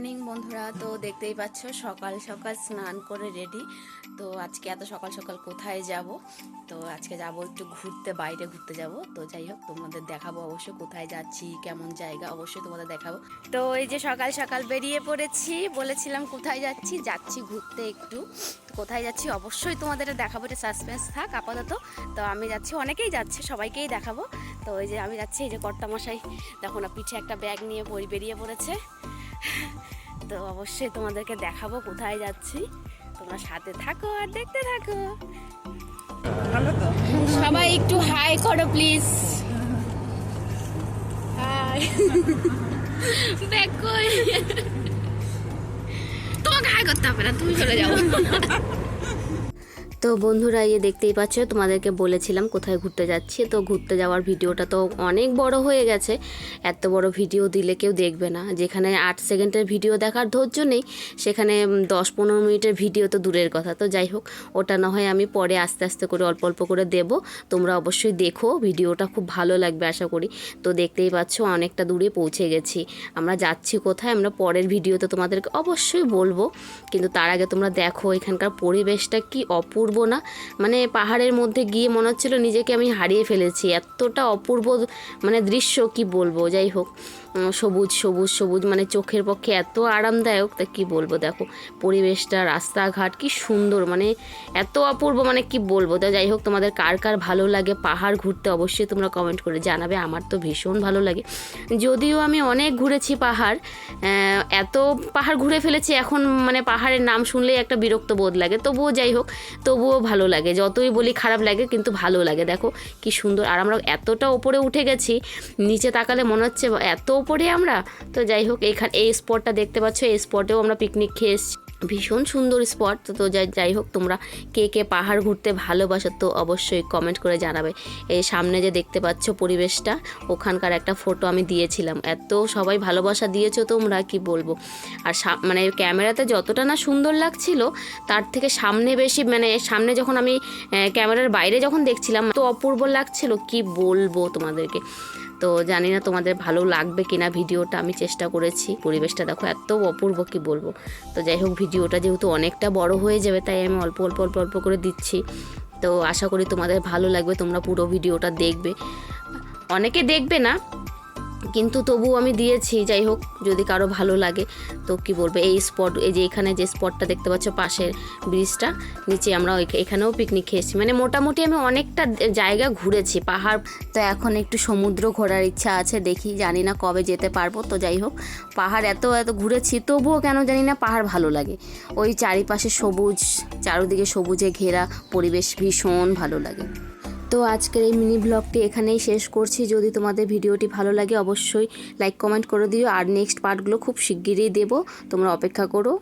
Morning বন্ধুরা। তো দেখতেই পাচ্ছ সকাল সকাল স্নান করে রেডি। তো আজকে এত সকাল সকাল কোথায় যাব? তো আজকে যাব একটু ঘুরতে, বাইরে ঘুরতে যাব। তো যাই হোক তোমাদের দেখাবো অবশ্যই কোথায় যাচ্ছি, কেমন জায়গা অবশ্যই তোমাদের দেখাবো। তো এই যে সকাল সকাল বেরিয়ে পড়েছি, বলেছিলাম কোথায় যাচ্ছি, যাচ্ছি ঘুরতে একটু। কোথায় যাচ্ছি অবশ্যই তোমাদের দেখাবো, এটা সাসপেন্স থাক আপাতত। তো আমি যাচ্ছি, অনেকেই যাচ্ছে, সবাইকেই দেখাবো। তো এই যে আমি যাচ্ছি, এই যে কর্তামশাই দেখো না পিঠে একটা ব্যাগ নিয়ে বেরিয়ে পড়েছে। তো অবশ্যই তোমাদেরকে দেখাবো কোথায় যাচ্ছি, তোমরা সাথে থাকো আর দেখতে থাকো। সবাই একটু হাই করো প্লিজ। হাই। ব্যাগ কই? তোমাকে হাই করতে হবে না, তুমি চলে যাও। তো বন্ধুরা, ইয়ে দেখতেই পাচ্ছ, তোমাদেরকে বলেছিলাম কোথায় ঘুরতে যাচ্ছি। তো ঘুরতে যাওয়ার ভিডিওটা তো অনেক বড় হয়ে গেছে, এত বড় ভিডিও দিলে কেউ দেখবে না। যেখানে 8 সেকেন্ডের ভিডিও দেখার ধৈর্য নেই, সেখানে 10-15 মিনিটের ভিডিও তো দূরের কথা। তো যাই হোক, ওটা না হয় আমি পরে আস্তে আস্তে করে অল্প অল্প করে দেব। তোমরা অবশ্যই দেখো, ভিডিওটা খুব ভালো লাগবে আশা করি। তো দেখতেই পাচ্ছ অনেকটা দূরে পৌঁছে গেছি। আমরা যাচ্ছি কোথায়, আমরা পরের ভিডিওতে তোমাদেরকে অবশ্যই বলবো। কিন্তু তার আগে তোমরা দেখো এখানকার পরিবেশটা কি অপূর্ব না, মানে পাহাড়ের মধ্যে গিয়ে মনে হচ্ছিল নিজেকে আমি হারিয়ে ফেলেছি, এতটা অপূর্ব মানে দৃশ্য কি বলবো। যাই হোক, সবুজ সবুজ সবুজ, মানে চোখের পক্ষে এত আরামদায়ক, তা কি বলবো। দেখো পরিবেশটা, রাস্তাঘাট কি সুন্দর, মানে এত অপূর্ব, মানে কি বলবো। তা যাই হোক, তোমাদের কার কার ভালো লাগে পাহাড় ঘুরতে অবশ্যই তোমরা কমেন্ট করে জানাবে। আমার তো ভীষণ ভালো লাগে, যদিও আমি অনেক ঘুরেছি পাহাড়, এত পাহাড় ঘুরে ফেলেছি এখন, মানে পাহাড়ের নাম শুনলেই একটা বিরক্ত বোধ লাগে। তবুও যাই হোক, তবুও ভালো লাগে, যতই বলি খারাপ লাগে কিন্তু ভালো লাগে। দেখো কি সুন্দর, আর আমরা এতটা ওপরে উঠে গেছি, নিচে তাকালে মনে হচ্ছে এত ওপরে আমরা। তো যাই হোক, এই স্পটটা দেখতে পাচ্ছ, এই স্পটেও আমরা পিকনিক খেয়ে এসেছি, ভীষণ সুন্দর স্পট। তো যাই হোক, তোমরা কে কে পাহাড় ঘুরতে ভালোবাসো তো অবশ্যই কমেন্ট করে জানাবে। এই সামনে যে দেখতে পাচ্ছ পরিবেশটা, ওখানকার একটা ফটো আমি দিয়েছিলাম, এত সবাই ভালোবাসা দিয়েছো তোমরা কি বলবো। আর মানে ক্যামেরাতে যতটা না সুন্দর লাগছিল, তার থেকে সামনে বেশি, মানে সামনে যখন আমি ক্যামেরার বাইরে যখন দেখছিলাম তো অপূর্ব লাগছিল কি বলবো তোমাদেরকে। তো জানি না তোমাদের ভালো লাগবে কিনা ভিডিওটা, আমি চেষ্টা করেছি। পরিবেশটা দেখো এত অপূর্ব কি বলবো। তো যাই হোক, ভিডিওটা যেহেতু অনেকটা বড় হয়ে যাবে, তাই আমি অল্প অল্প অল্প অল্প করে দিচ্ছি। তো আশা করি তোমাদের ভালো লাগবে, তোমরা পুরো ভিডিওটা দেখবে। অনেকে দেখবে না, কিন্তু তবুও আমি দিয়েছি। যাই হোক, যদি কারো ভালো লাগে তো কি বলবো। এই স্পট, এই যে এখানে যে স্পটটা দেখতে পাচ্ছ পাশের ব্রিজটা নিচে, আমরা এখানেও পিকনিক খেয়েছি। মানে মোটামুটি আমি অনেকটা জায়গা ঘুরেছি পাহাড়। তো এখন একটু সমুদ্র ঘোরার ইচ্ছা আছে, দেখি, জানি না কবে যেতে পারবো। তো যাই হোক, পাহাড় এত ঘুরেছি, তবুও কেন জানি না পাহাড় ভালো লাগে। ওই চারিপাশে সবুজ, চারিদিকে সবুজে ঘেরা পরিবেশ ভীষণ ভালো লাগে। তো আজকের এই মিনি ব্লগটি এখানেই শেষ করছি। যদি তোমাদের ভিডিওটি ভালো লাগে অবশ্যই লাইক কমেন্ট করে দিও, আর নেক্সট পার্টগুলো খুব শিগগিরই দেবো, তোমরা অপেক্ষা করো।